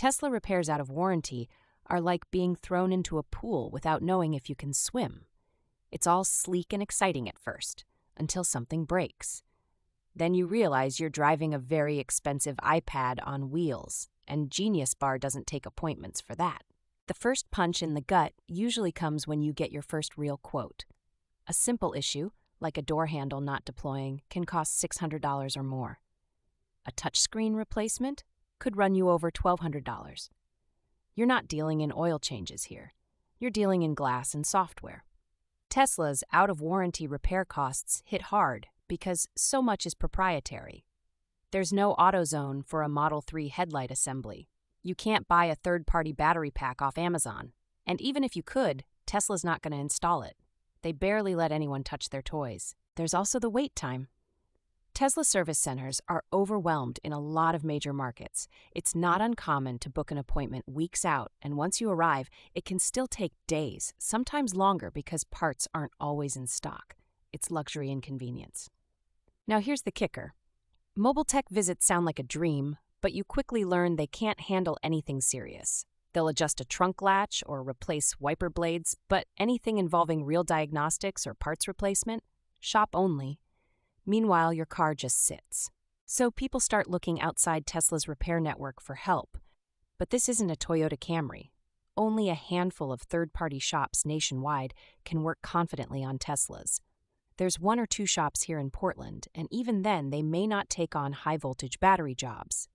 Tesla repairs out of warranty are like being thrown into a pool without knowing if you can swim. It's all sleek and exciting at first, until something breaks. Then you realize you're driving a very expensive iPad on wheels, and Genius Bar doesn't take appointments for that. The first punch in the gut usually comes when you get your first real quote. A simple issue, like a door handle not deploying, can cost $600 or more. A touchscreen replacement could run you over $1,200. You're not dealing in oil changes here. You're dealing in glass and software. Tesla's out-of-warranty repair costs hit hard because so much is proprietary. There's no AutoZone for a Model 3 headlight assembly. You can't buy a third-party battery pack off Amazon. And even if you could, Tesla's not going to install it. They barely let anyone touch their toys. There's also the wait time. Tesla service centers are overwhelmed in a lot of major markets. It's not uncommon to book an appointment weeks out, and once you arrive, it can still take days, sometimes longer because parts aren't always in stock. It's luxury inconvenience. Now here's the kicker. Mobile tech visits sound like a dream, but you quickly learn they can't handle anything serious. They'll adjust a trunk latch or replace wiper blades, but anything involving real diagnostics or parts replacement, shop only. Meanwhile, your car just sits. So people start looking outside Tesla's repair network for help. But this isn't a Toyota Camry. Only a handful of third-party shops nationwide can work confidently on Teslas. There's 1 or 2 shops here in Portland, and even then they may not take on high-voltage battery jobs.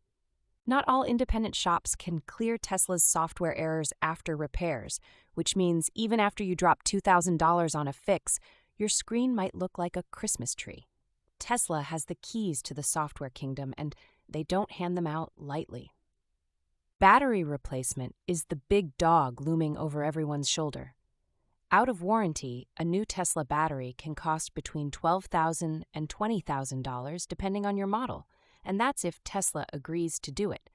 Not all independent shops can clear Tesla's software errors after repairs, which means even after you drop $2,000 on a fix, your screen might look like a Christmas tree. Tesla has the keys to the software kingdom, and they don't hand them out lightly. Battery replacement is the big dog looming over everyone's shoulder. Out of warranty, a new Tesla battery can cost between $12,000 and $20,000 depending on your model, and that's if Tesla agrees to do it.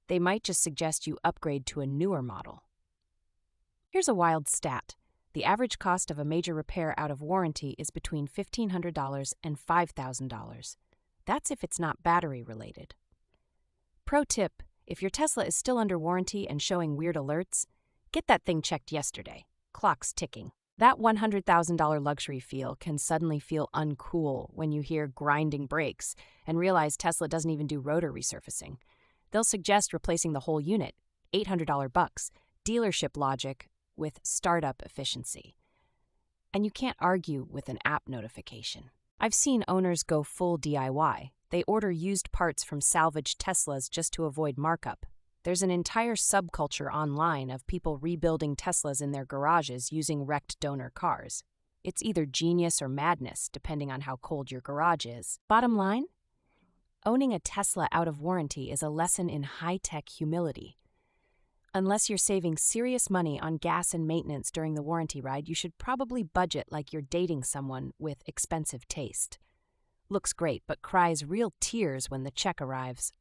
They might just suggest you upgrade to a newer model. Here's a wild stat. The average cost of a major repair out of warranty is between $1,500 and $5,000. That's if it's not battery related. Pro tip, if your Tesla is still under warranty and showing weird alerts, get that thing checked yesterday. Clock's ticking. That $100,000 luxury feel can suddenly feel uncool when you hear grinding brakes and realize Tesla doesn't even do rotor resurfacing. They'll suggest replacing the whole unit, $800 dealership logic, with startup efficiency. And you can't argue with an app notification. I've seen owners go full DIY. They order used parts from salvaged Teslas just to avoid markup. There's an entire subculture online of people rebuilding Teslas in their garages using wrecked donor cars. It's either genius or madness, depending on how cold your garage is. Bottom line? Owning a Tesla out of warranty is a lesson in high-tech humility. Unless you're saving serious money on gas and maintenance during the warranty ride, you should probably budget like you're dating someone with expensive taste. Looks great, but cries real tears when the check arrives.